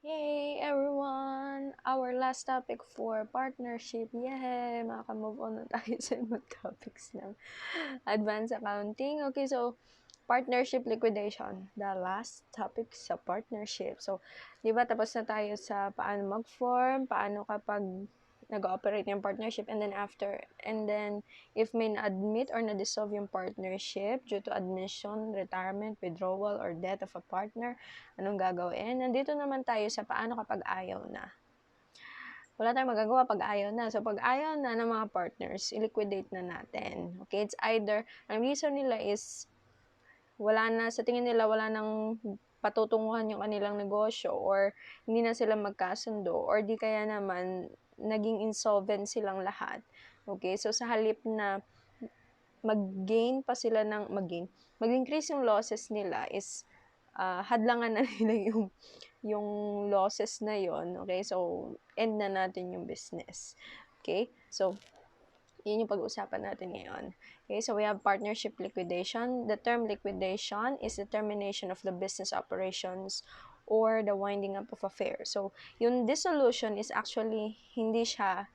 Hey everyone! Our last topic for partnership. Yay! Maka-move on na tayo sa ibang topics ng advanced accounting. Okay, so partnership liquidation. The last topic sa partnership. So, di ba tapos na tayo sa paano mag-form, paano kapag nag-ooperate yung partnership, and then if may na-admit or na-dissolve yung partnership due to admission, retirement, withdrawal, or death of a partner, anong gagawin? Nandito naman tayo sa paano kapag ayaw na. Wala tayong magagawa pag ayaw na. So, pag ayaw na ng mga partners, i-liquidate na natin. Okay? It's either, ang reason nila is, sa tingin nila, wala nang patutunguhan yung kanilang negosyo, or hindi na sila magkasundo, or di kaya naman, naging insolvent silang lahat. Okay? So, sa halip na mag-gain pa sila mag-increase yung losses nila is, hadlangan na nila yung losses na yon. Okay? So, end na natin yung business. Okay? So, yun yung pag-uusapan natin ngayon. Okay, so we have partnership liquidation. The term liquidation is the termination of the business operations or the winding up of affairs. So, yung dissolution is actually hindi siya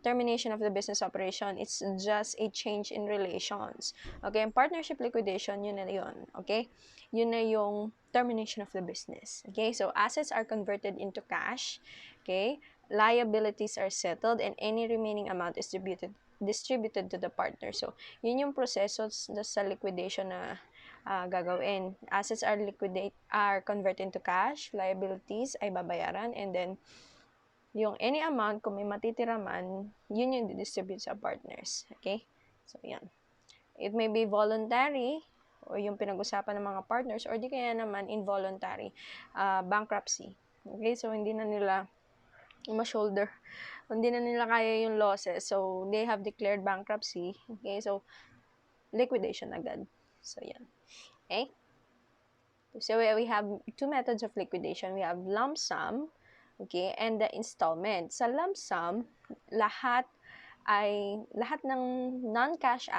termination of the business operation. It's just a change in relations. Okay, and partnership liquidation, yun na yun. Okay, yun na yung termination of the business. Okay, so assets are converted into cash. Okay, liabilities are settled, and any remaining amount is distributed to the partner. So, yun yung proseso sa liquidation na gagawin. Assets are converted into cash, liabilities ay babayaran, and then yung any amount, kung may matitira man, yun yung distribute sa partners. Okay? So, yan. It may be voluntary, o yung pinag-usapan ng mga partners, or di kaya naman involuntary, bankruptcy. Okay? So, hindi na nila ma-shoulder. Hindi na nila kaya yung losses. So, they have declared bankruptcy. Okay? So, liquidation agad. So, yan. Okay? So, we have two methods of liquidation. We have lump sum, okay, and the installment. Sa lump sum, lahat ng non-cash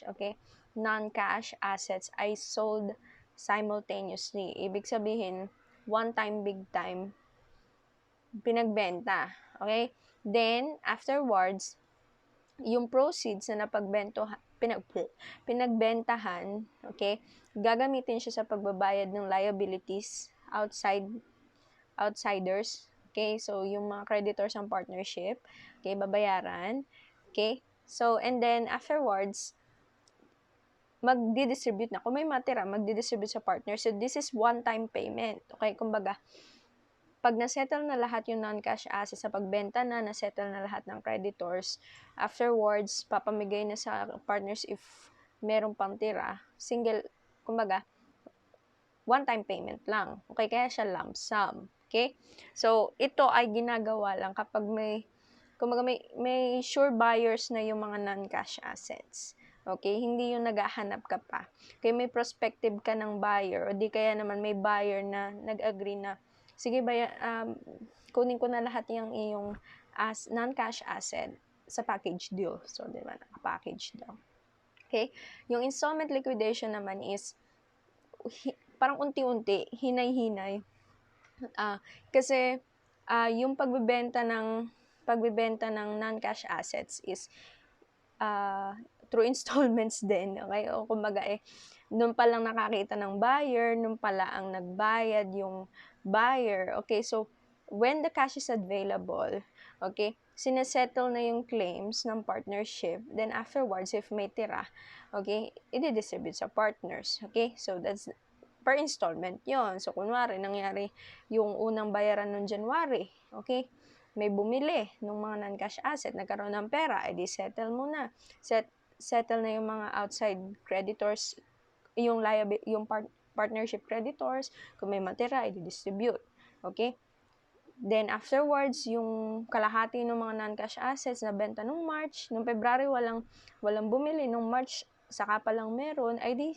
okay, non-cash assets ay sold simultaneously. Ibig sabihin, one time, big time, pinagbenta. Okay? Then, afterwards, yung proceeds na pinagbentahan, okay, gagamitin siya sa pagbabayad ng liabilities outsiders. Okay? So, yung mga creditors ng partnership, okay, babayaran. Okay? So, and then, afterwards, magdi-distribute na. Kung may matira, magdi-distribute sa partner. So, this is one-time payment. Okay? Kumbaga, pag na-settle na lahat yung non-cash assets, sa pagbenta na, na-settle na lahat ng creditors, afterwards, papamigay na sa partners if merong pang tira, kumbaga, one-time payment lang. Okay, kaya siya lump sum. Okay? So, ito ay ginagawa lang kapag may sure buyers na yung mga non-cash assets. Okay? Hindi yung naghahanap ka pa. Okay, may prospective ka ng buyer, o di kaya naman may buyer na nag-agree na, sige ba, kunin ko na lahat yung iyong non-cash asset sa package deal. So, di ba, package daw. Okay? Yung installment liquidation naman is, parang unti-unti, hinay-hinay. Kasi, yung pagbebenta ng non-cash assets is, through installments din. Okay? O kumbaga nung pa lang nakakita ng buyer, nung pala ang nagbayad yung buyer. Okay, so, when the cash is available, okay, sinesettle na yung claims ng partnership, then afterwards, if may tira, okay, i-distribute sa partners. Okay, so that's per installment yon. So, kunwari, nangyari yung unang bayaran noong January, okay, may bumili ng mga non-cash asset, nagkaroon ng pera, edi settle muna. Settle na yung mga outside creditors, yung partnership creditors, kung may matira, i-distribute. Okay? Then, afterwards, yung kalahati ng mga non-cash assets na benta nung March, nung February, walang bumili. Nung March, saka pa lang meron, ay di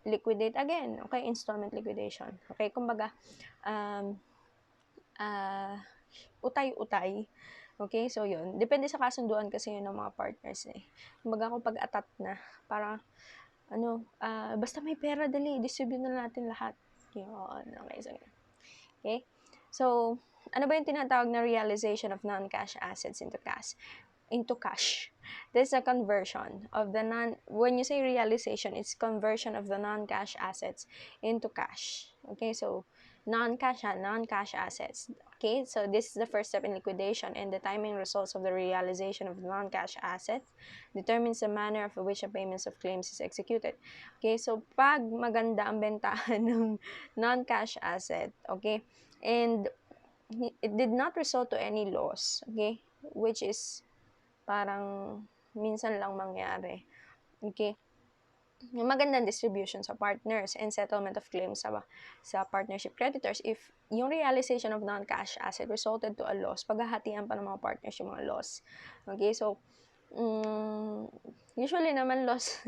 liquidate again. Okay? Installment liquidation. Okay? Kumbaga, utay-utay. Okay? So, yun. Depende sa kasunduan kasi yun ng mga partners eh. Kumbaga, kung pag-atat na, parang, basta may pera, dali, distribute na natin lahat. Yun. Okay, so, Okay? So, ano ba yung tinatawag na realization of non-cash assets into cash? This is a conversion of the when you say realization, it's conversion of the non-cash assets into cash. Okay, so non-cash assets. Okay, so this is the first step in liquidation, and the timing results of the realization of the non-cash assets determines the manner of which a payments of claims is executed. Okay, so pag maganda ang bentahan ng non-cash asset, okay, and it did not result to any loss, okay, which is parang minsan lang mangyari. Okay? Yung magandang distribution sa partners and settlement of claims sa partnership creditors. If yung realization of non-cash asset resulted to a loss, paghahatian pa ng mga partners yung mga loss. Okay? So, usually naman loss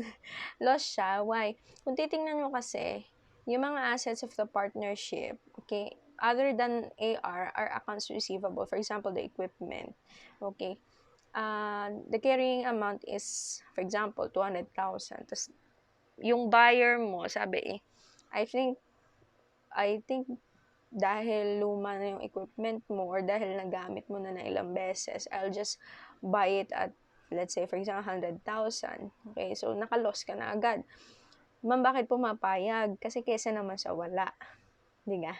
loss siya. Why? Kung titingnan mo kasi, yung mga assets of the partnership, okay, other than AR are accounts receivable. For example, the equipment. Okay? The carrying amount is, for example, 200,000. Tapos, yung buyer mo, sabi I think dahil luma na yung equipment mo or dahil nagamit mo na ilang beses, I'll just buy it at, let's say, for example, 100,000. Okay, so naka-loss ka na agad. Ma'am, bakit pumapayag? Kasi kesa naman sa wala. Di nga?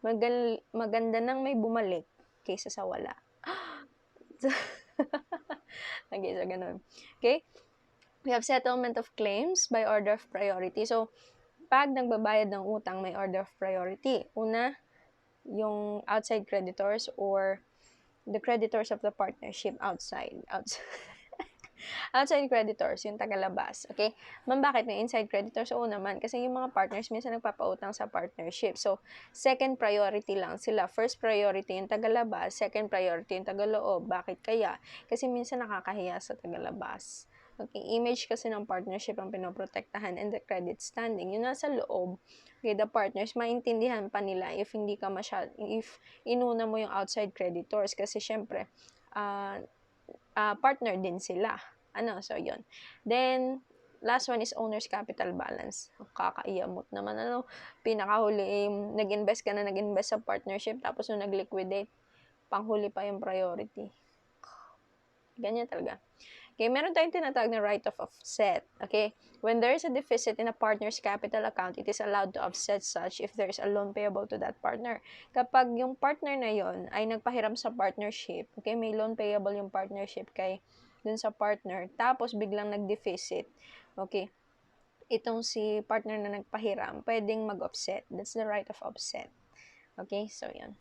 Maganda nang may bumalik kaysa sa wala. Okay, so ganun. Okay? We have settlement of claims by order of priority. So, pag nagbabayad ng utang, may order of priority. Una, yung outside creditors or the creditors of the partnership outside outside creditors, yung tagalabas. Okay? Ma'am, bakit may inside creditors? Oo naman, kasi yung mga partners minsan nagpapautang sa partnership. So, second priority lang sila. First priority yung tagalabas, second priority yung tagaloob. Bakit kaya? Kasi minsan nakakahiya sa tagalabas. Okay, image kasi ng partnership ang pinoprotektahan and the credit standing. Yung nasa loob, okay, the partners, maintindihan pa nila if hindi ka if inuna mo yung outside creditors kasi syempre, partner din sila. So yun. Then, last one is owner's capital balance. Kakaiyamot naman, pinakahuli, nag-invest sa partnership, tapos nung nag-liquidate, panghuli pa yung priority. Ganyan talaga. Okay, meron tayong tinatawag na right of offset. Okay, when there is a deficit in a partner's capital account, it is allowed to offset such if there is a loan payable to that partner. Kapag yung partner na yon ay nagpahiram sa partnership, okay, may loan payable yung partnership dun sa partner, tapos biglang nag-deficit, okay, itong si partner na nagpahiram, pwedeng mag-offset. That's the right of offset. Okay, so yan.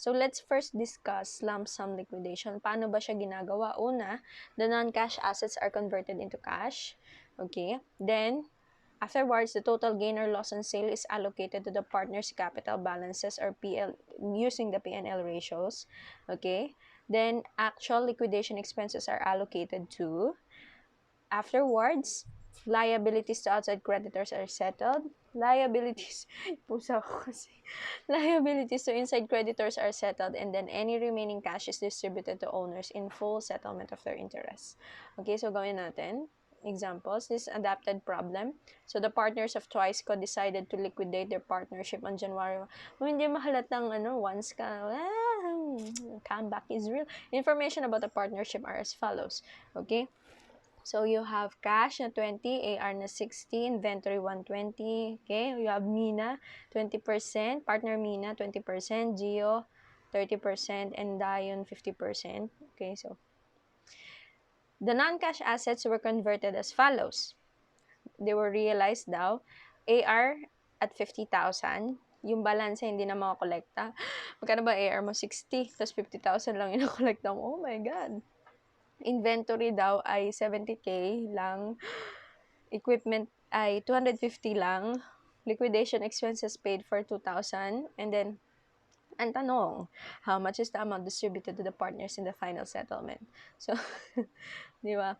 So, let's first discuss lump sum liquidation. Paano ba siya ginagawa? Una, the non-cash assets are converted into cash. Okay? Then, afterwards, the total gain or loss on sale is allocated to the partner's capital balances or PL using the P&L ratios. Okay? Then, actual liquidation expenses are allocated to. Afterwards, liabilities to outside creditors are settled. Liabilities to inside creditors are settled, and then any remaining cash is distributed to owners in full settlement of their interests. Okay, so gawin natin. Examples, this adapted problem. So, the partners of Twiceco decided to liquidate their partnership on January. Hindi mahalatang once ka, comeback is real. Information about the partnership are as follows. Okay? So, you have cash na 20, AR na 60, inventory 120, okay? You have Mina, 20%, partner Mina, 20%, Geo, 30%, and Dion, 50%. Okay, so, the non-cash assets were converted as follows. They were realized daw, AR at 50,000, yung balance hindi na makakolekta. Magkano ba AR mo? 60, tapos 50,000 lang yung nakolekta mo. Oh my God. Inventory daw ay 70K lang. Equipment ay 250 lang. Liquidation expenses paid for 2,000. And then, ang tanong, how much is the amount distributed to the partners in the final settlement? So, di ba?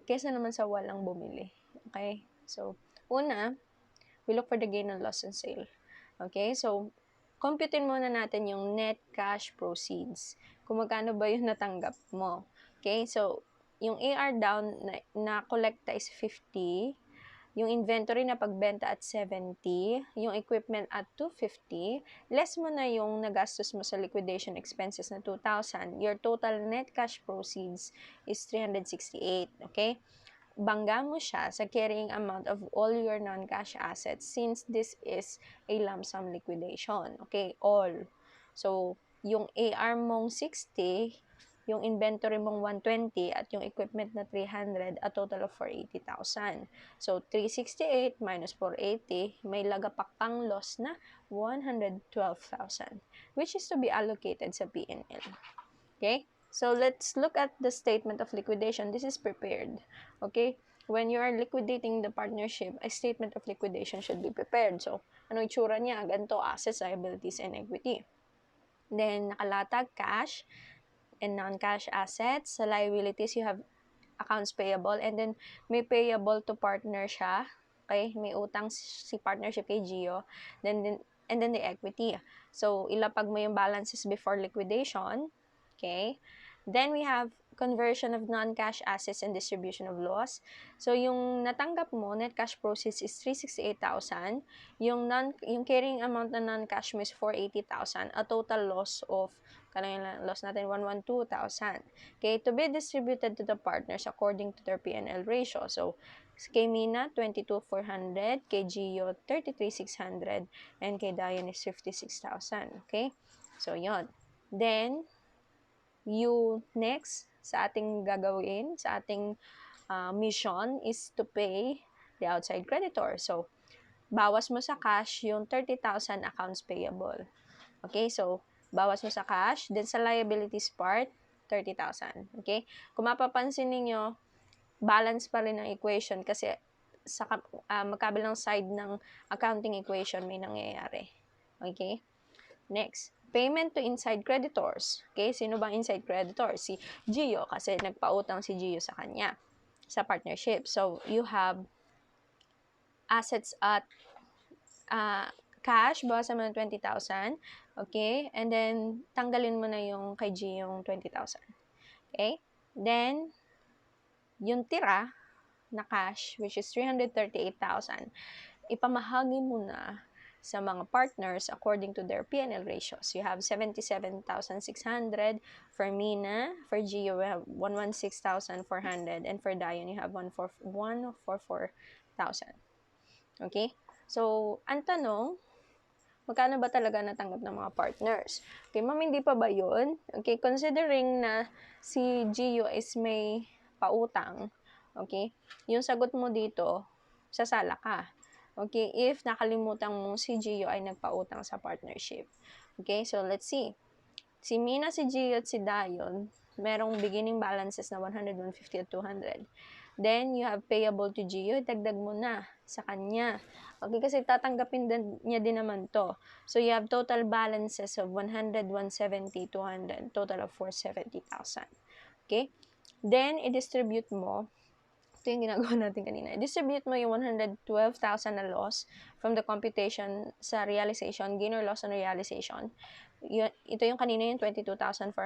Kesa naman sa walang bumili. Okay? So, una, we look for the gain and loss on sale. Okay? So, computein muna natin yung net cash proceeds. Kung magkano ba yung natanggap mo. Okay? So, yung AR down na kolekta is 50. yung inventory na pagbenta at 70, yung equipment at 250, less mo na yung nagastos mo sa liquidation expenses na 2,000, your total net cash proceeds is 368, okay? Bangga mo siya sa carrying amount of all your non-cash assets since this is a lump sum liquidation, okay? All. So, yung AR mong 60, yung inventory mong 120 at yung equipment na 300, a total of 480,000. So, 368 minus 480, may lagapak pang loss na 112,000, which is to be allocated sa P&L. Okay? So, let's look at the statement of liquidation. This is prepared. Okay? When you are liquidating the partnership, a statement of liquidation should be prepared. So, ano itsura niya? Ganito, assets, liabilities, and equity. Then, nakalatag cash and non-cash assets. Sa liabilities, you have accounts payable, and then may payable to partner siya. Okay? May utang si partnership kay Gio. And then the equity. So, ilapag mo yung balances before liquidation. Okay? Then we have conversion of non-cash assets and distribution of loss. So, yung natanggap mo, net cash proceeds is 368,000. Yung carrying amount na non-cash mo is 480,000. A total loss of, kanang loss natin, 112,000. Okay, to be distributed to the partners according to their P&L ratio. So, kay Mina, 22,400, kay Gio, 33,600, and kay Diane is 56,000. Okay? So, yon. Then, next sa ating gagawin, sa ating mission is to pay the outside creditor. So, bawas mo sa cash yung 30,000 accounts payable. Okay, so, bawas mo sa cash. Then, sa liabilities part, 30,000. Okay? Kung mapapansin ninyo, balance pa rin ang equation kasi sa magkabilang side ng accounting equation may nangyayari. Okay? Next, payment to inside creditors. Okay, sino bang inside creditor? Si Gio, kasi nagpautang si Gio sa kanya sa partnership. So, you have assets at cash, bawasan mo ng 20,000. Okay, and then tanggalin mo na yung kay Gio yung 20,000. Okay, then yung tira na cash, which is 338,000, ipamahagi mo na sa mga partners according to their P&L ratios. You have 77,600 for Mina, for Gio we have 116,400, and for Diane you have 144,000. Okay? So, ang tanong, magkano ba talaga natanggap ng mga partners? Okay, ma'am, hindi pa ba yun? Okay, considering na si Gio is may pautang, okay, yung sagot mo dito, sasala ka. Okay, if nakalimutan mo si Gio ay nagpautang sa partnership. Okay, so let's see. Si Mina, si Gio, at si Dayon, merong beginning balances na 100, 150, at 200. Then, you have payable to Gio, dagdag mo na sa kanya. Okay, kasi tatanggapin niya din naman to. So, you have total balances of 100, 170, 200, total of 470,000. Okay? Then, i-distribute mo. Ito yung ginagawa natin kanina. I-distribute mo yung 112,000 na loss from the computation sa realization, gain or loss on realization. Ito yung kanina yung 22,400,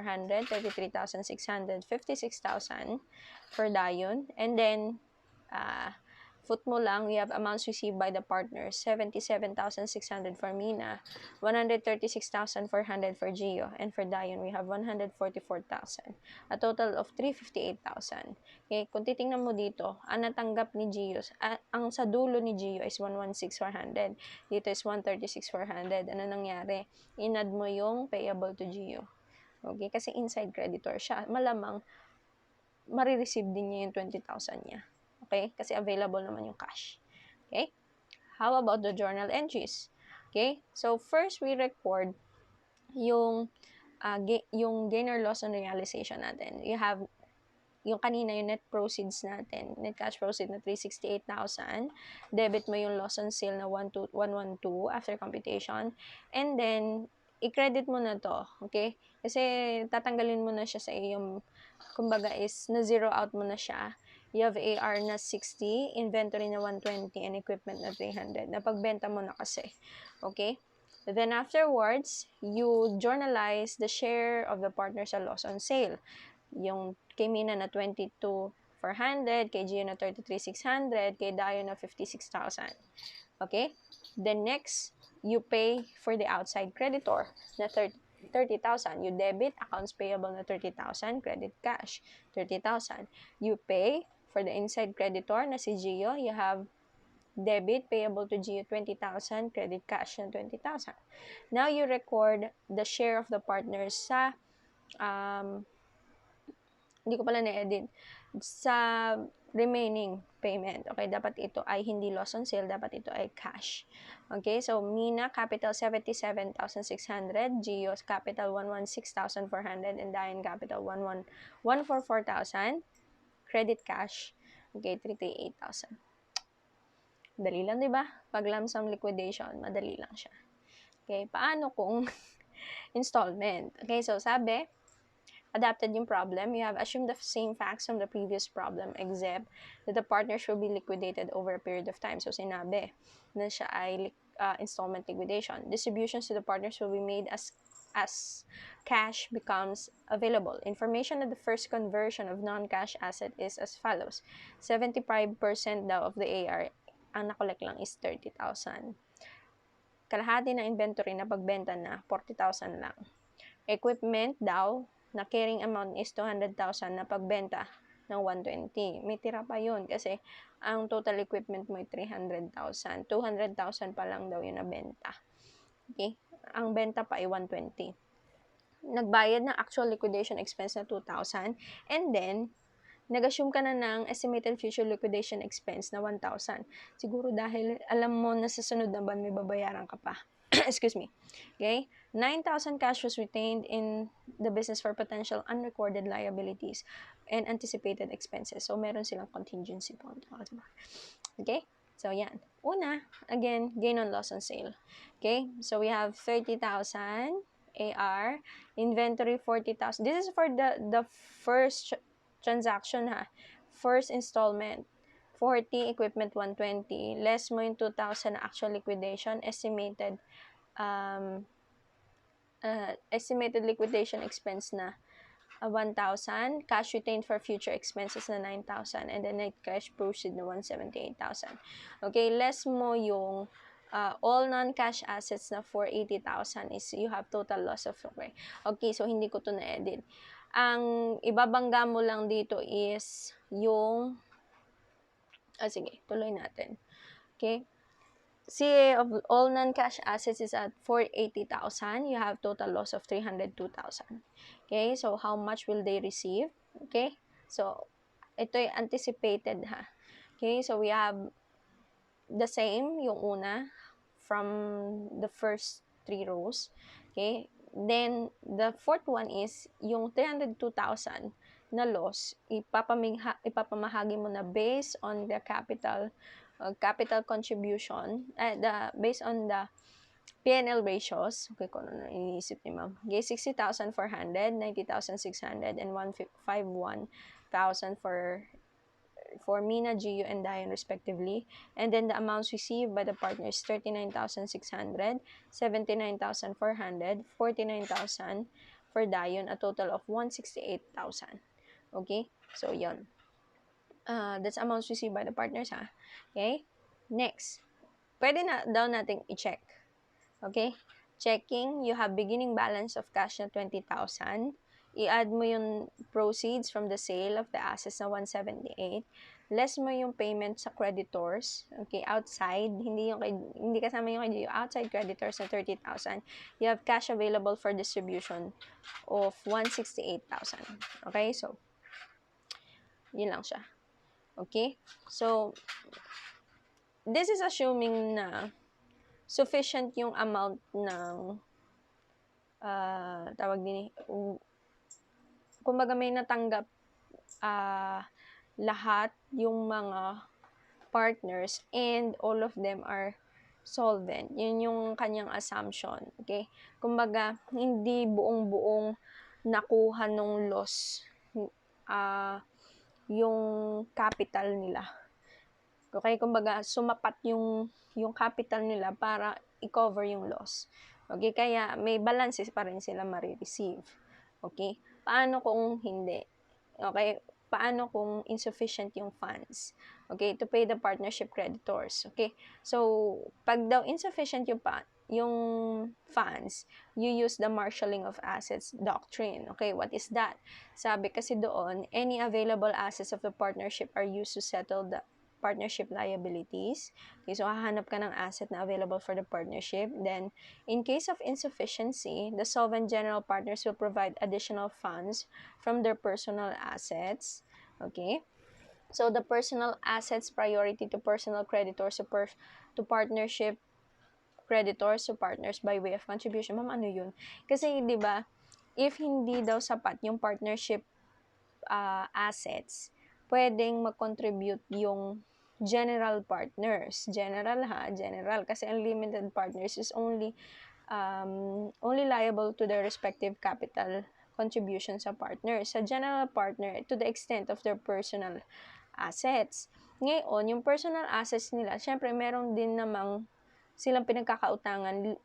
33,600, 56,000 for Dion. And then, foot mo lang, we have amounts received by the partners, 77,600 for Mina, 136,400 for Gio, and for Dion, we have 144,000. A total of 358,000. Okay, kung titingnan mo dito, ang natanggap ni Gio, ang sa dulo ni Gio is 116,400. Dito is 136,400. Ano nangyari? Inad mo yung payable to Gio. Okay, kasi inside creditor siya. Malamang, marireceive din niya yung 20,000 niya. Okay? Kasi available naman yung cash. Okay? How about the journal entries? Okay? So, first, we record yung gain or loss on realization natin. You have yung kanina, yung net proceeds natin, net cash proceeds na 368,000. Debit mo yung loss on sale na 112 after computation. And then, i-credit mo na to. Okay? Kasi tatanggalin mo na siya sa iyong, kumbaga is, na-zero out mo na siya. You have AR na 60, inventory na 120, and equipment na 300. Napagbenta mo na kasi. Okay? Then afterwards, you journalize the share of the partner sa loss on sale. Yung kay Mina na 22,400, 33,400, kay Gio na 33,600, kay Dayo na 56,000. Okay? Then next, you pay for the outside creditor na 30,000. You debit accounts payable na 30,000, credit cash 30,000. You pay for the inside creditor na si Gio. You have debit payable to Gio 20,000, credit cash na 20,000. Now you record the share of the partners sa hindi ko pala na-edit sa remaining payment. Okay, dapat ito ay hindi loss on sale, dapat ito ay cash. Okay, so Mina capital 77,600, Gio's capital 116,400, and Diane capital 144,000, credit cash, okay, 338,000. Dali lang, 'di ba? Pag lump sum liquidation, madali lang siya. Okay, paano kung installment? Okay, so sabi, adapted yung problem, you have assumed the same facts from the previous problem except that the partners will be liquidated over a period of time. So, sinabi na siya ay installment liquidation. Distributions to the partners will be made as cash becomes available. Information of the first conversion of non-cash asset is as follows. 75% daw of the AR, ang nakolek lang is 30,000. Kalahati na inventory na pagbenta na 40,000 lang. Equipment daw, na carrying amount is 200,000 na pagbenta ng 120. May tira pa yun kasi ang total equipment mo ay 300,000. 200,000 pa lang daw yung nabenta. Okay? Ang benta pa ay 120. Nagbayad ng actual liquidation expense na 2,000 and then nag-assume ka na ng estimated future liquidation expense na 1,000. Siguro dahil alam mo na sa sunod na buwan may babayaran ka pa. Excuse me. Okay? 9,000 cash was retained in the business for potential unrecorded liabilities and anticipated expenses. So, meron silang contingency fund. Okay? So, yan. Una, again, gain on loss on sale. Okay? So, we have 30,000 AR, inventory 40,000. This is for the first transaction, ha. First installment. 40, equipment 120, less mo yung 2,000 na actual liquidation, estimated liquidation expense na 1,000, cash retained for future expenses na 9,000, and then net cash proceed na 178,000. Okay, less mo yung all non-cash assets na 480,000 is you have total loss of okay, so hindi ko to na-edit. Ang ibabangga mo lang dito is yung sige, tuloy natin. Okay? CA of all non-cash assets is at 480,000. You have total loss of 302,000. Okay? So, how much will they receive? Okay? So, ito ay anticipated, ha? Okay? So, we have the same, yung una, from the first 3 rows. Okay? Then, the fourth one is, yung 302,000 na loss, ipapamahagi mo na based on the capital contribution, based on the P&L ratios. Okay, kung ano iniisip ni ma'am. Okay, 60,400, 90,600, and 151,000 for Mina, Gio, and Diane respectively. And then the amounts received by the partners, 39,600, 79,400, 49,000 for Diane, a total of 168,000. Okay? So, yon. That's amounts received by the partners, ha? Okay? Next. Pwede na daw nating i-check. Okay? Checking, you have beginning balance of cash na 20,000. I-add mo yung proceeds from the sale of the assets na 178. Less mo yung payment sa creditors. Okay, outside, hindi kasama yung outside creditors na 30,000. You have cash available for distribution of 168,000. Okay, so yun lang siya. Okay? So, this is assuming na sufficient yung amount ng tawag din kumbaga may natanggap lahat yung mga partners and all of them are solvent. Yun yung kanyang assumption. Okay? Kumbaga, hindi buong-buong nakuha nung loss yung capital nila. Okay? Kumbaga, sumapat yung capital nila para i-cover yung loss. Okay? Kaya may balances pa rin sila marireceive. Okay? Paano kung hindi? Okay? paano kung insufficient yung funds, okay, to pay the partnership creditors, okay? So, pag daw insufficient yung funds, you use the marshalling of assets doctrine. Okay, what is that? Sabi kasi doon, any available assets of the partnership are used to settle the partnership liabilities. Okay, so hahanap ka ng asset na available for the partnership. Then, in case of insufficiency, the solvent general partners will provide additional funds from their personal assets. Okay? So, the personal assets priority to personal creditors to partnership creditors to partners by way of contribution. Ma'am, ano yun? Kasi, di ba, if hindi daw sapat yung partnership assets, pwedeng mag-contribute yung general partners. General. Kasi unlimited partners is only liable to their respective capital contribution sa partners. Sa general partner, to the extent of their personal assets. Ngayon, yung personal assets nila, syempre, meron din namang silang pinagkakautangan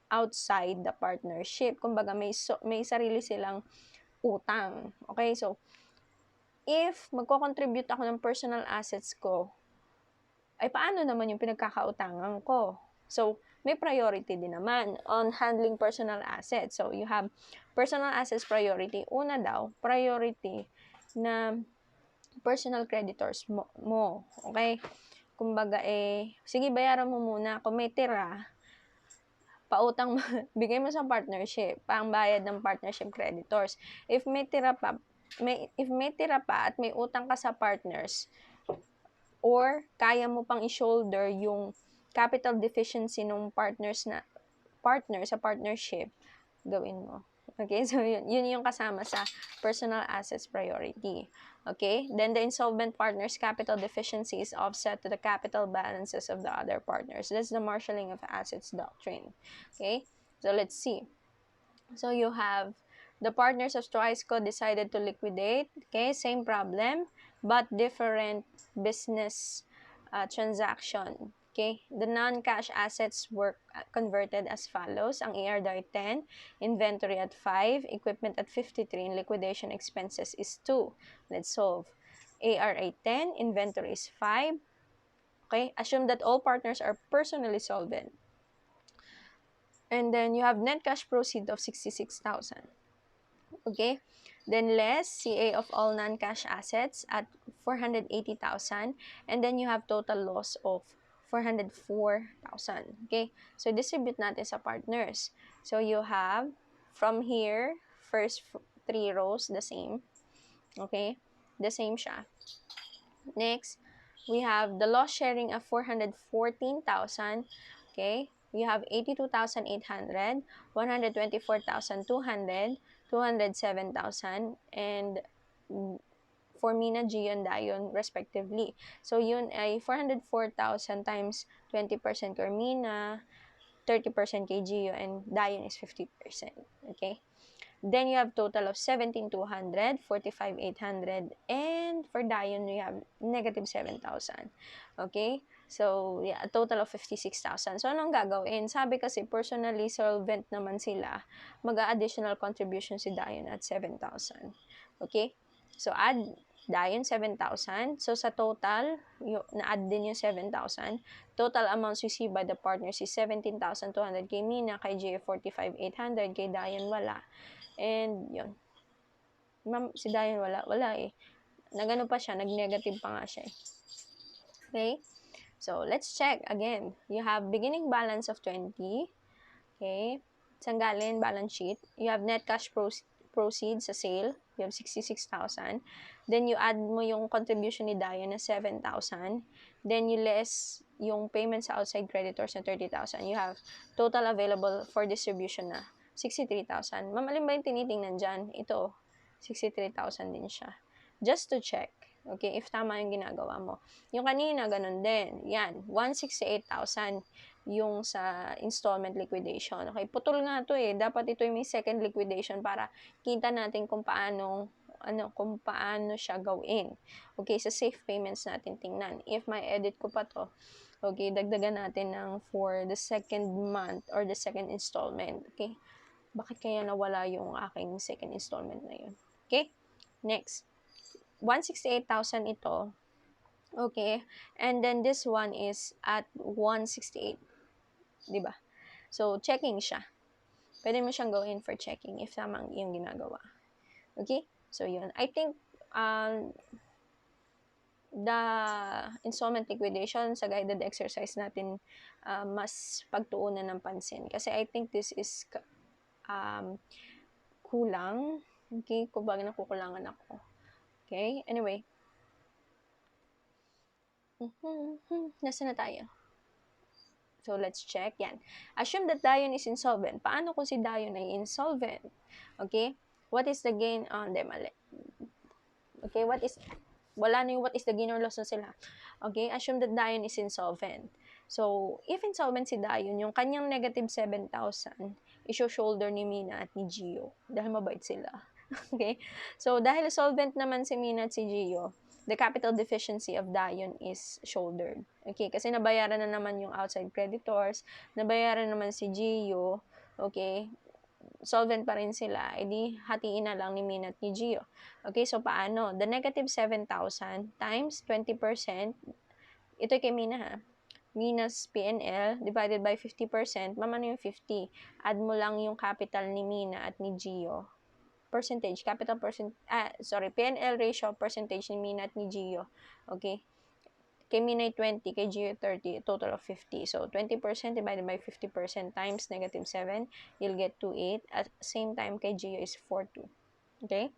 outside the partnership. Kumbaga, may sarili silang utang. Okay, so, if magko-contribute ako ng personal assets ko, ay paano naman yung pinagkakautangan ko? So, may priority din naman on handling personal assets. So, you have personal assets priority. Una daw, priority na personal creditors mo. Okay? Kumbaga, sige, bayaran mo muna. Kung may tira, pautang mo, bigay mo sa partnership, pangbayad ng partnership creditors. If may tira pa at may utang ka sa partners, or kaya mo pang i-shoulder yung capital deficiency ng partner sa partnership, gawin mo. Okay, so yun yung kasama sa personal assets priority. Okay, then the insolvent partner's capital deficiency is offset to the capital balances of the other partners. That's the marshalling of assets doctrine. Okay, so let's see. So you have the partners of Troisco decided to liquidate. Okay, same problem, but different business transaction. Okay, the non-cash assets were converted as follows. Ang AR ay 10, inventory at 5, equipment at 53, and liquidation expenses is 2. Let's solve. AR ay 10, inventory is 5. Okay, assume that all partners are personally solvent. And then you have net cash proceed of 66,000. Okay, then less CA of all non-cash assets at 480,000, and then you have total loss of 404,000. Okay, so distribute natin sa partners. So you have from here, first 3 rows the same. Okay, the same siya. Next, we have the loss sharing of 414,000. Okay, we have 82,800, 124,200, 207,000, and for Mina, Gio, and Dion, respectively. So, yun ay 404,000 times 20% kay Mina, 30% kay Gio, and Dion is 50%. Okay? Then, you have total of 17,200, 45,800, and for Dion, you have negative 7,000. Okay? So, yeah, a total of 56,000. So, anong gagawin? Sabi kasi, personally solvent naman sila. Mag-additional contribution si Dion at 7,000. Okay? So, add Dion 7,000. So, sa total, na-add din yung 7,000. Total amounts received by the partners is 17,200 kay Mina, kay Jay 45,800, kay Dion wala. And, yun. Ma'am, si Dion wala eh. Nagano pa siya, nag-negative pa nga siya eh. Okay? So, let's check again. You have beginning balance of 20. Okay? Saan galing? Balance sheet. You have net cash proceeds sa sale. You have 66,000. Then, you add mo yung contribution ni Dion na 7,000. Then, you less yung payment sa outside creditors na 30,000. You have total available for distribution na 63,000. Ma'am, alin ba yung tinitingnan dyan? Ito, 63,000 din siya. Just to check. Okay, if tama yung ginagawa mo. Yung kanina, ganun din. Yan, 168,000 yung sa installment liquidation. Okay, putol nga to eh. Dapat ito yung may second liquidation para kita natin kung paano siya gawin. Okay, sa safe payments natin tingnan. If may edit ko pa to, okay, dagdagan natin ng for the second month or the second installment. Okay, bakit kaya nawala yung aking second installment na yun? Okay, next. 168,000 ito. Okay? And then this one is at 168. Diba? So, checking siya. Pwede mo siyang gawin for checking if tamang yung ginagawa. Okay? So, yun. I think, the installment liquidation sa guided exercise natin, mas pagtuunan ng pansin. Kasi I think this is kulang. Okay? Kumbaga nakukulangan ako. Okay? Anyway. Nasaan na tayo? So, let's check. Yan. Assume that Dion is insolvent. Paano kung si Dion ay insolvent? Okay? What is the gain on them? Okay? Wala na yung what is the gain or loss na sila. Okay? Assume that Dion is insolvent. So, if insolvent si Dion, yung kanyang negative 7,000, iso-shoulder ni Mina at ni Gio. Dahil mabait sila. Okay? So, dahil solvent naman si Mina at si Gio, the capital deficiency of Dion is shouldered. Okay, kasi nabayaran na naman yung outside creditors, nabayaran naman si Gio, okay, solvent pa rin sila, edi hatiin na lang ni Mina at ni Gio. Okay, so paano? The negative 7,000 times 20%, ito kay Mina ha, Mina's P&L divided by 50%, mamano yung 50? Add mo lang yung capital ni Mina at ni Gio. Percentage, P&L ratio, percentage ni Mina at ni Gio. Okay? Kay Mina 20, kay Gio 30, total of 50. So, 20% divided by 50% times negative 7, you'll get 2.8. At same time, kay Gio is 4.2. Okay?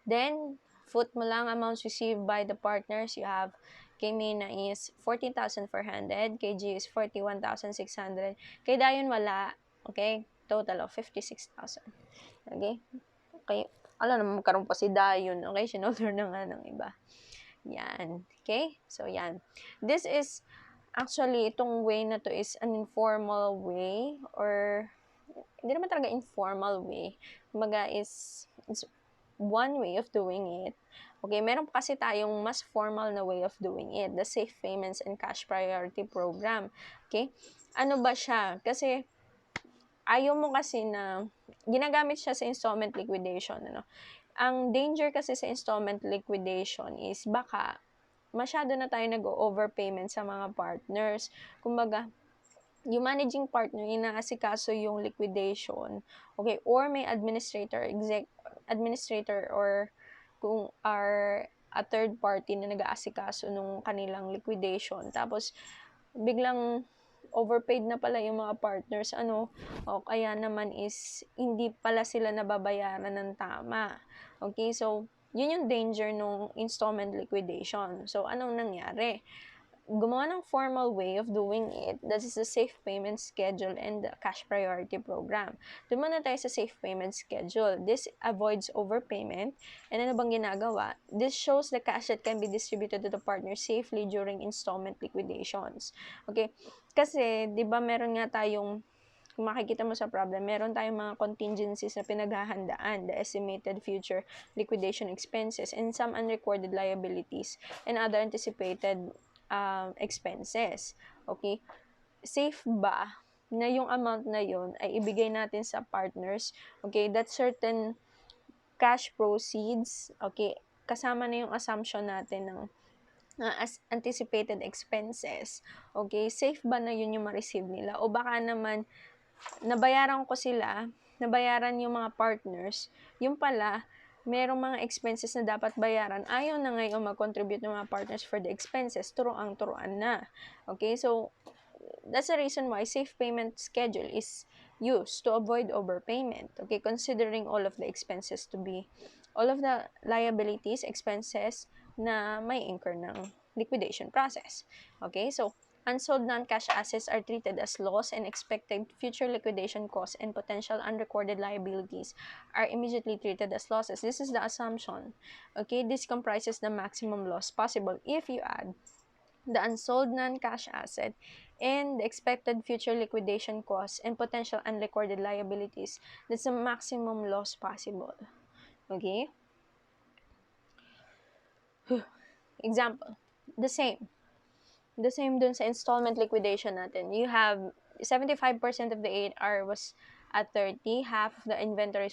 Then, foot mo lang amounts received by the partners. You have, kay Mina is 14,400, kay Gio is 41,600, kay Dion wala. Okay? Total of 56,000. Okay? Okay. Alam naman, magkaroon pa si Dayon. Okay? Sinolder na nga ng iba. Yan. Okay? So, yan. This is, actually, itong way na to is an informal way or, hindi naman talaga informal way. Kumbaga it's one way of doing it. Okay? Meron pa kasi tayong mas formal na way of doing it. The Safe Payments and Cash Priority Program. Okay? Ano ba siya? Kasi, ayaw mo kasi na ginagamit siya sa installment liquidation, ano. Ang danger kasi sa installment liquidation is baka masyado na tayo nag-overpayment sa mga partners. Kumbaga, yung managing partner inaasikaso yung liquidation, okay, or may administrator or kung are a third party na nag-aasikaso nung kanilang liquidation. Tapos biglang overpaid na pala yung mga partners, o kaya naman is hindi pala sila nababayaran ng tama. Okay, so yun yung danger nung installment liquidation. So, anong nangyari? Gumawa ng formal way of doing it. That is the Safe Payment Schedule and the Cash Priority Program. Doon muna tayo sa Safe Payment Schedule. This avoids overpayment. And ano bang ginagawa? This shows the cash that can be distributed to the partner safely during installment liquidations. Okay? Kasi, di ba meron nga tayong, kung makikita mo sa problem, meron tayong mga contingencies na pinaghahandaan, the estimated future liquidation expenses, and some unrecorded liabilities, and other anticipated expenses. Okay? Safe ba na yung amount na yun ay ibigay natin sa partners? Okay? That certain cash proceeds, okay, kasama na yung assumption natin ng as anticipated expenses. Okay? Safe ba na yun yung ma-receive nila? O baka naman, nabayaran ko sila, nabayaran yung mga partners, yung pala, merong mga expenses na dapat bayaran, ayaw na ngayon mag-contribute ng mga partners for the expenses, turuan na. Okay, so, that's the reason why safe payment schedule is used to avoid overpayment. Okay, considering all of the expenses to be, all of the liabilities, expenses na may incur ng liquidation process. Okay, so, unsold non-cash assets are treated as loss, and expected future liquidation costs and potential unrecorded liabilities are immediately treated as losses. This is the assumption. Okay, this comprises the maximum loss possible if you add the unsold non-cash asset and the expected future liquidation costs and potential unrecorded liabilities. That's the maximum loss possible. Okay? Example, the same dun sa installment liquidation natin. You have 75% of the AFAR was at 30, half of the inventory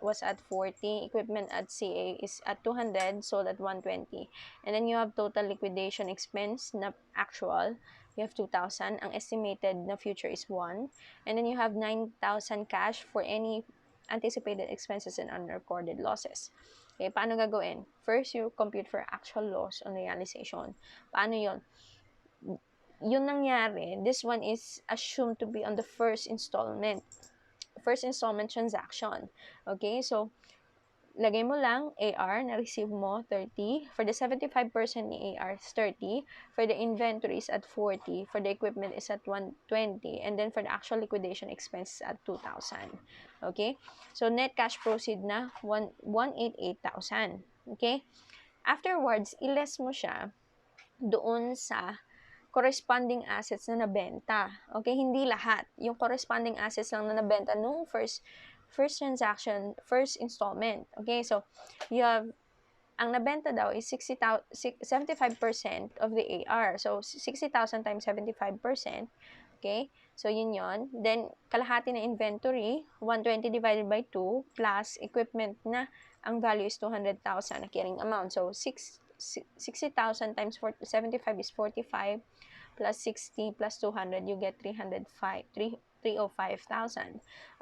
was at 40, equipment at CA is at 200, sold at 120. And then you have total liquidation expense na actual, you have 2,000. Ang estimated na future is 1. And then you have 9,000 cash for any anticipated expenses and unrecorded losses. Okay, paano gagawin? First, you compute for actual loss on realization. Paano yon? Yun nangyari, this one is assumed to be on the first installment transaction. Okay, so lagay mo lang AR na receive mo 30, for the 75% ni AR is 30, for the inventory is at 40, for the equipment is at 120, and then for the actual liquidation expense at 2,000. Okay, so net cash proceed na 188,000. Okay, afterwards iless mo siya doon sa corresponding assets na nabenta. Okay, hindi lahat. Yung corresponding assets lang na nabenta nung first transaction, first installment. Okay, so you have, ang nabenta daw is 75% of the AR. So 60,000 times 75%. Okay, so yun yon. Then kalahati na inventory, 120 divided by 2 plus equipment na ang value is 200,000 na carrying amount. So 60,000 times 75 is 45 plus 60 plus 200, you get 305,000.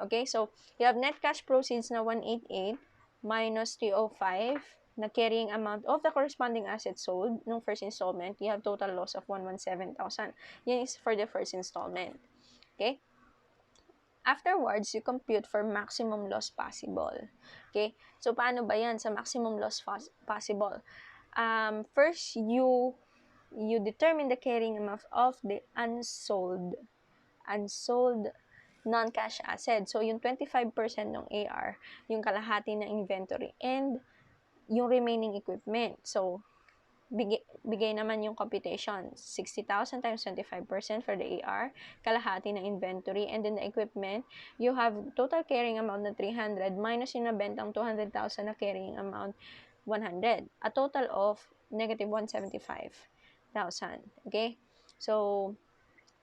Okay, so you have net cash proceeds na 188 minus 305 na carrying amount of the corresponding assets sold nung first installment. You have total loss of 117,000. Yan is for the first installment. Okay? Afterwards, you compute for maximum loss possible. Okay? So, paano ba yan sa maximum loss possible? First, you determine the carrying amount of the unsold non-cash asset. So, yung 25% ng AR, yung kalahati ng inventory, and yung remaining equipment. So, bigay naman yung computation. 60,000 times 25% for the AR, kalahati ng inventory, and then the equipment, you have total carrying amount na 300 minus yung nabentang 200,000 na carrying amount 100. A total of negative 175,000. Okay? So,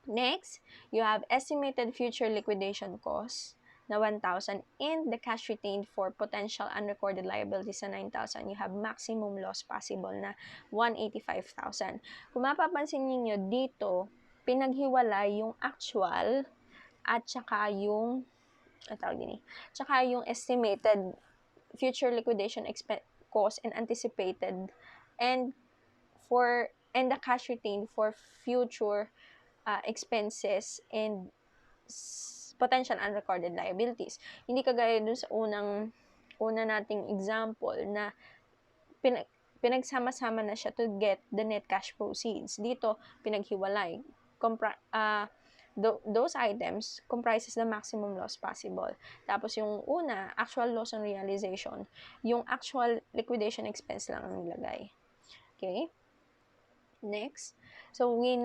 next, you have estimated future liquidation costs na 1,000 and the cash retained for potential unrecorded liabilities na 9,000. You have maximum loss possible na 185,000. Kung mapapansin niyo dito, pinaghiwalay yung actual at saka yung estimated future liquidation cost and anticipated and the cash retained for future expenses and potential unrecorded liabilities. Hindi kagaya dun sa una nating example na pinagsama-sama na siya to get the net cash proceeds. Dito, pinaghiwalay. Those items comprises the maximum loss possible. Tapos yung una, actual loss on realization, yung actual liquidation expense lang ang nilagay. Okay? Next. So, we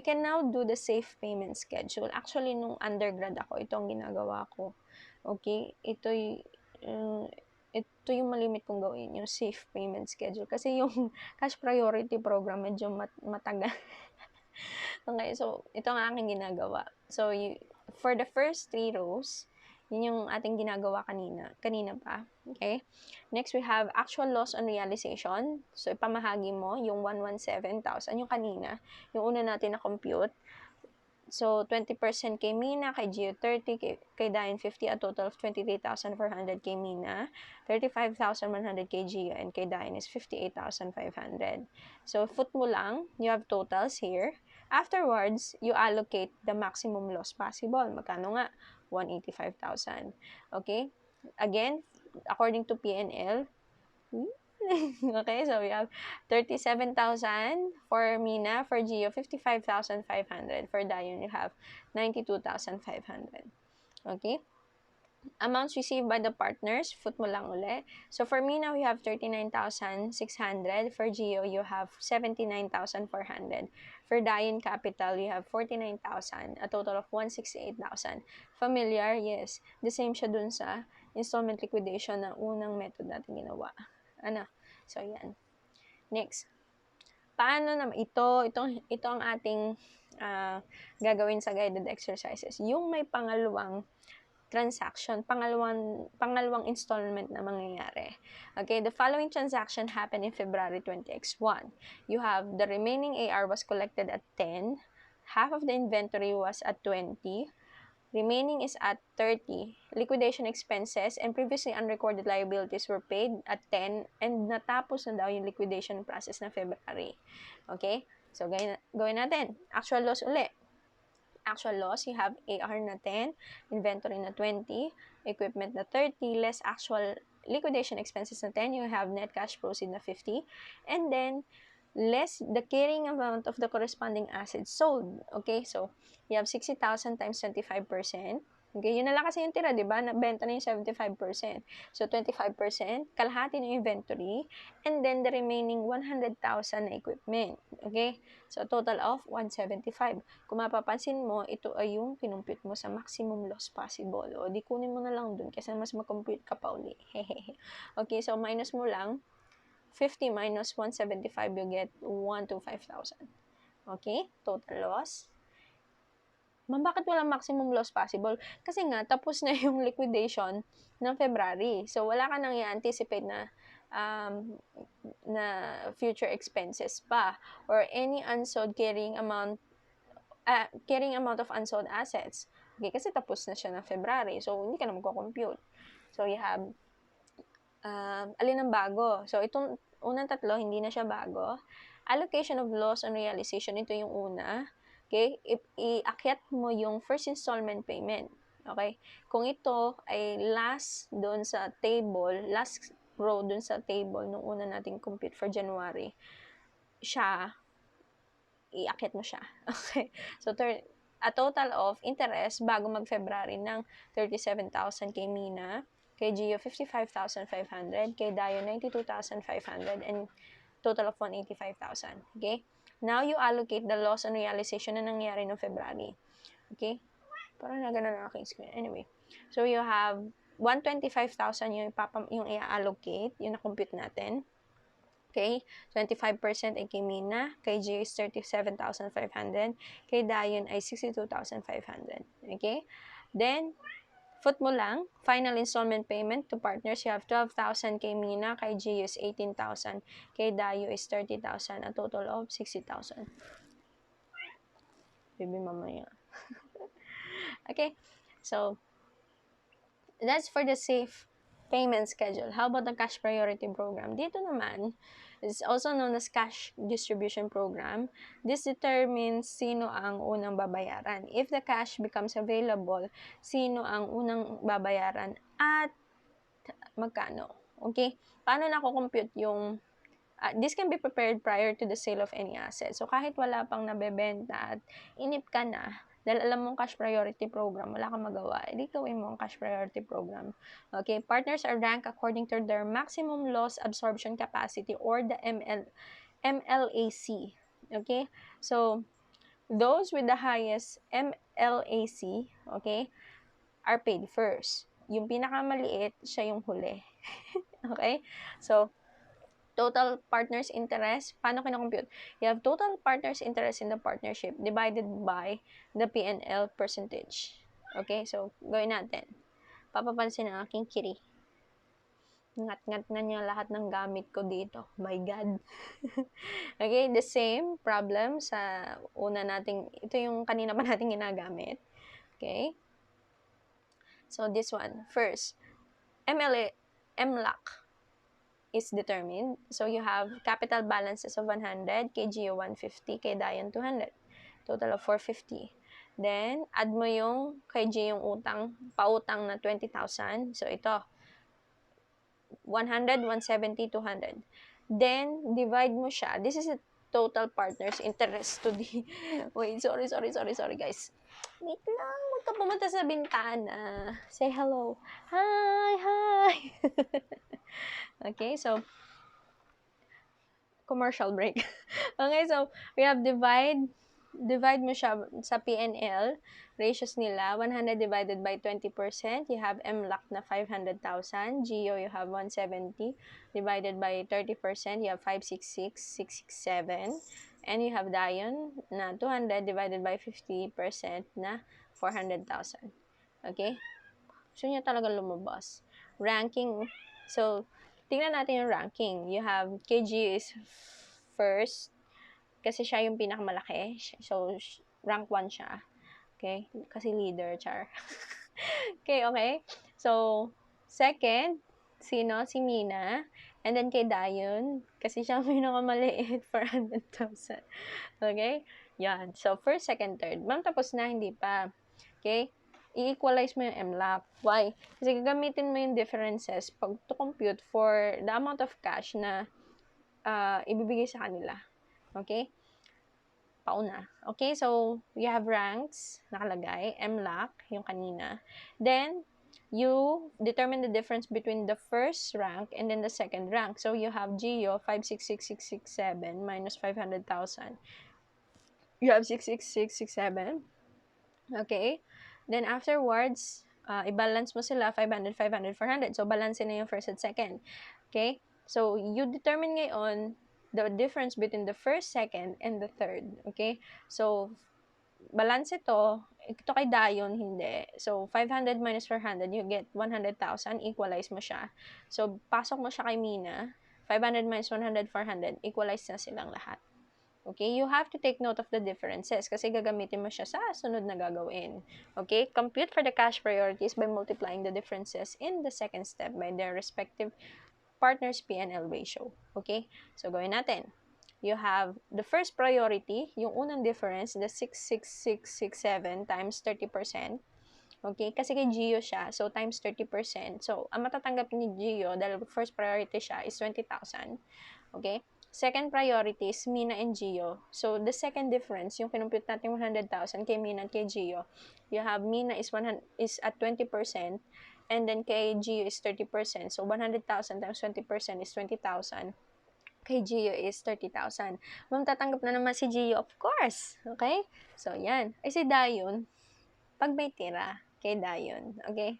can now do the safe payment schedule. Actually, nung undergrad ako, ito ang ginagawa ko. Okay? Ito yung malimit kong gawin, yung safe payment schedule. Kasi yung cash priority program, medyo matagal. Okay, so, ito ang aking ginagawa. So, for the first 3 rows, yun yung ating ginagawa kanina pa. Okay? Next, we have actual loss on realization. So, ipamahagi mo yung 117,000, yung kanina. Yung una natin na compute. So, 20% kay Mina, kay Gio 30, kay Diane 50, a total of 23,400 kay Mina. 35,100 kay Gio, and kay Diane is 58,500. So, foot mo lang, you have totals here. Afterwards, you allocate the maximum loss possible. Magkano nga? 185,000. Okay? Again, according to PNL, okay, so we have 37,000 for Mina, for Gio 55,500, for Diane you have 92,500. Okay? Amounts received by the partners, foot mo lang uli. So, for Mina, we have 39,600. For Gio, you have 79,400. For Diane Capital, you have 49,000. A total of 168,000. Familiar? Yes. The same siya dun sa installment liquidation na unang method natin ginawa. So, yan. Next. Paano naman ito ang ating gagawin sa guided exercises. Yung may pangalawang transaction, pangalawang installment na mangyayari. Okay, the following transaction happened in February 20x1. You have the remaining AR was collected at 10, half of the inventory was at 20, remaining is at 30. Liquidation expenses and previously unrecorded liabilities were paid at 10 and natapos na daw yung liquidation process na February. Okay? So, gawin natin. Actual loss uli. Actual loss, you have AR na 10, inventory na 20, equipment na 30, less actual liquidation expenses na 10, you have net cash proceed na 50, and then less the carrying amount of the corresponding assets sold. Okay, so you have 60,000 times 25%. Okay, yun na lang kasi yung tira, di ba? Nabenta na yung 75%. So, 25%, kalahati ng inventory, and then the remaining 100,000 na equipment. Okay? So, total of 175. Kung mapapansin mo, ito ay yung kinumpute mo sa maximum loss possible. O, di kunin mo na lang dun kasi mas mag-compute ka pa uli. Okay, so minus mo lang 50 minus 175, you get 125,000. Okay? Total loss. Bakit walang maximum loss possible? Kasi nga, tapos na yung liquidation ng February. So, wala ka nang i-anticipate na future expenses pa or any unsold carrying amount of unsold assets. Okay, kasi tapos na siya ng February. So, hindi ka na magko-compute. So, you have alin ang bago? So, itong unang tatlo, hindi na siya bago. Allocation of loss on realization, ito yung una. Okay? Iakyat mo yung first installment payment. Okay? Kung ito ay last doon sa table, last row doon sa table nung una nating compute for January, iakyat mo siya. Okay? So, a total of interest bago mag-February ng 37,000 kay Mina, kay Gio 55,500, kay Dayo 92,500, and total of 185,000. Okay? Now, you allocate the loss on realization na nangyari noong February. Okay? Parang nagana na aking screen. Anyway. So, you have 125,000 yung i-allocate, yung na-compute natin. Okay? 25% ay kay Mina, kay Gio is 37,500, kay Dayon ay 62,500. Okay? Then, foot mo lang, final installment payment to partners, you have 12,000 kay Mina, kay Gio is 18,000, kay Dayo is 30,000, a total of 60,000. Baby mamaya. Okay, so, that's for the safe payment schedule. How about the cash priority program? Dito naman, it's also known as cash distribution program. This determines sino ang unang babayaran. If the cash becomes available, sino ang unang babayaran at magkano. Okay? Paano na-compute yung this can be prepared prior to the sale of any asset. So, kahit wala pang nabebenta at inip ka na, dahil alam mong cash priority program, wala kang magawa, edi gawin mo ang cash priority program. Okay? Partners are ranked according to their maximum loss absorption capacity or the MLAC. Okay? So, those with the highest MLAC, okay, are paid first. Yung pinakamaliit, siya yung huli. Okay? So, total partners interest, paano kinocompute? You have total partners interest in the partnership divided by the P&L percentage. Okay, so gawin natin. Papapansin ang aking kiri. Ngat-ngat na niya lahat ng gamit ko dito. My God. Okay, the same problem sa una nating, ito yung kanina pa nating ginagamit. Okay. So this one, first, MLAC is determined. So, you have capital balances of 100, kay Gio 150, kay Dayan 200. Total of 450. Then, add mo yung kay Gio yung utang, pautang na 20,000. So, ito, 100, 170, 200. Then, divide mo siya. This is a total partners interest to the... Wait, sorry, guys. Wait lang, huwag ka pumunta sa bintana. Say hello. Hi! Okay, so, commercial break. Okay, so, we have divide mo siya sa P&L, ratios nila, 100 divided by 20%, you have MLAC na 500,000, Geo you have 170, divided by 30%, you have 566, 667, and you have Dion na 200 divided by 50% na 400,000. Okay? gusto niya talaga lumabas. Ranking, so, tingnan natin yung ranking. You have, KG is first, kasi siya yung pinakamalaki. So, rank 1 siya. Okay? Kasi leader, char. Okay. So, second, sino? Si Mina. And then kay Dayon, kasi siya ang pinakamaliit, 400,000. Okay? Yan. So, first, second, third. Ma'am, tapos na, hindi pa. Okay? I-equalize mo yung MLAP. Why? Kasi gagamitin mo yung differences pag to compute for the amount of cash na ibibigay sa kanila. Okay? Pauna. Okay? So, you have ranks, nakalagay. MLAC, yung kanina. Then, you determine the difference between the first rank and then the second rank. So, you have Gio, 566,667 minus 500,000. You have 66667. Okay? Then afterwards, i-balance mo sila 500, 500, 400. So, balance na yung first at second. Okay? So, you determine ngayon the difference between the first, second, and the third. Okay? So, balance ito kay Dayon, hindi. So, 500 minus 400, you get 100,000, equalize mo siya. So, pasok mo siya kay Mina, 500 minus 100, 400, equalize na silang lahat. Okay, you have to take note of the differences kasi gagamitin mo siya sa sunod na gagawin. Okay, compute for the cash priorities by multiplying the differences in the second step by their respective partners' P&L ratio. Okay, so gawin natin. You have the first priority, yung unang difference, the 66667 times 30%. Okay, kasi kay Gio siya, so times 30%. So, ang matatanggap ni Gio, dahil first priority siya, is 20,000. Okay? Second priority is Mina and Gio. So, the second difference, yung kinumpute natin 100,000 kay Mina and kay Gio, you have Mina is at 20%, and then kay Gio is 30%. So, 100,000 times 20% is 20,000. Kay Gio is 30,000. Ma'am, tatanggap na naman si Gio, of course. Okay? So, yan. Ay, si Dayon, pag may tira, kay Dayon. Okay?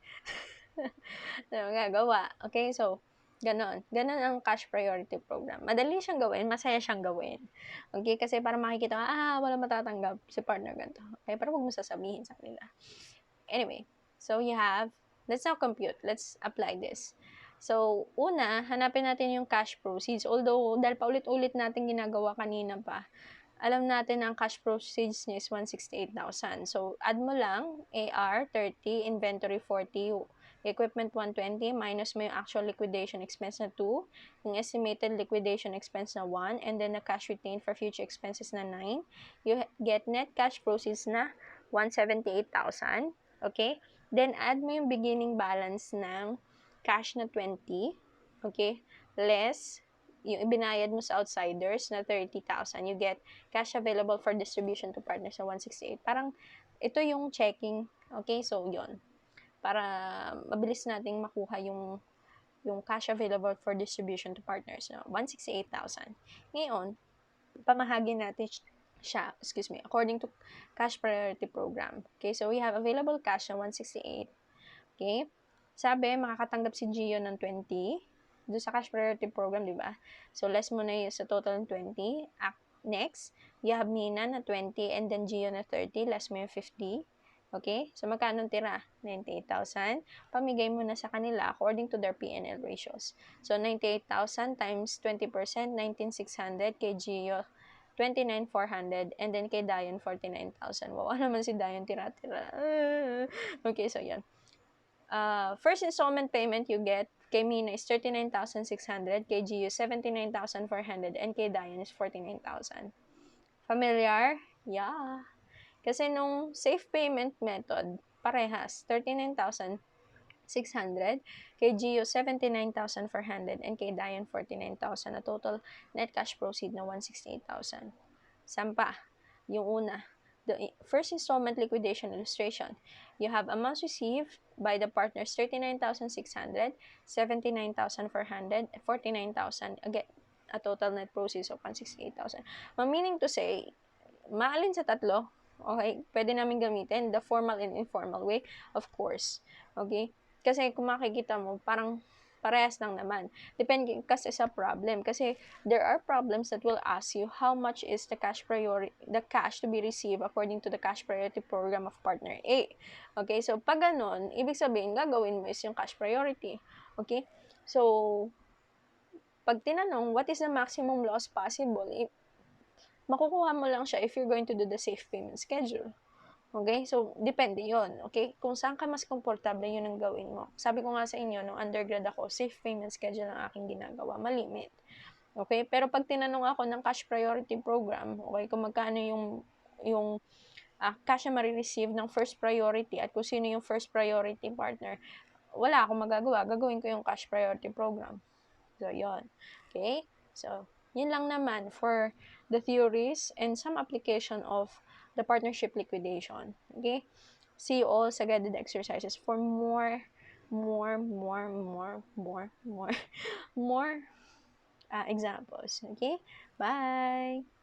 So, gagawa. Okay? So, ganon. Ganon ang cash priority program. Madali siyang gawin, masaya siyang gawin. Okay? Kasi para makikita ka, wala matatanggap si partner ganito. Okay? Pero huwag mo sasabihin sa kanila. Anyway, so you have, let's now compute. Let's apply this. So, una, hanapin natin yung cash proceeds. Although, dahil paulit-ulit natin ginagawa kanina pa, alam natin ang cash proceeds niya is 168,000. So, add mo lang, AR 30, inventory 40, equipment 120, minus mo yung actual liquidation expense na 2, yung estimated liquidation expense na 1, and then the cash retained for future expenses na 9. You get net cash proceeds na 178,000. Okay? Then, add mo yung beginning balance ng cash na 20. Okay? Less yung ibinayad mo sa outsiders na 30,000. You get cash available for distribution to partners na 168. Parang, ito yung checking. Okay? So, yon, para mabilis nating makuha yung cash available for distribution to partners na 168,000. Ngayon, pamahagi natin siya, according to cash priority program. Okay, so we have available cash na 168. Okay, sabi, makakatanggap si Gio ng 20 doon sa cash priority program, di ba? So, less mo na yun sa total ng 20. Next, you have Mina na 20 and then Gio na 30, less mo yung 50. Okay? So, magkano tira? 98,000. Pamigay mo na sa kanila according to their P&L ratios. So, 98,000 times 20%, 19,600 kay Gio, 29,400, and then kay Dayon, 49,000. Wow, naman si Dayon, tira-tira. Okay, so yan. First installment payment you get kay Mina is 39,600, kay Gio, 79,400, and kay Dayon is 49,000. Familiar? Yeah. Kasi nung safe payment method, parehas, 39,600, kay Gio, 79,400, and kay Dayon, 49,000, na total net cash proceed na 168,000. Sampa, yung una, the first installment liquidation illustration. You have amounts received by the partners, 39,600, 79,400, 49,000, again, a total net proceeds of 168,000. Meaning to say, maalin sa tatlo, okay, pwede namin gamitin the formal and informal way, of course. Okay? Kasi kung makikita mo, parang Parehas lang naman. Depende kasi sa problem. Kasi there are problems that will ask you how much is the cash to be received according to the cash priority program of partner A. Okay? So, pag ganun, ibig sabihin, gagawin mo is yung cash priority. Okay? So, pag tinanong, what is the maximum loss possible? Makukuha mo lang siya if you're going to do the safe payment schedule. Okay? So, depende yon. Okay? Kung saan ka mas komportable, yun ang gawin mo. Sabi ko nga sa inyo, nung undergrad ako, safe payment schedule ang aking ginagawa. Malimit. Okay? Pero pag tinanong ako ng cash priority program, okay, kung magkano yung cash na marireceive ng first priority at kung sino yung first priority partner, wala akong magagawa. Gagawin ko yung cash priority program. So, yon. Okay? So, yun lang naman for the theories and some application of the partnership liquidation. Okay? See you all sa guided exercises for more more examples. Okay? Bye!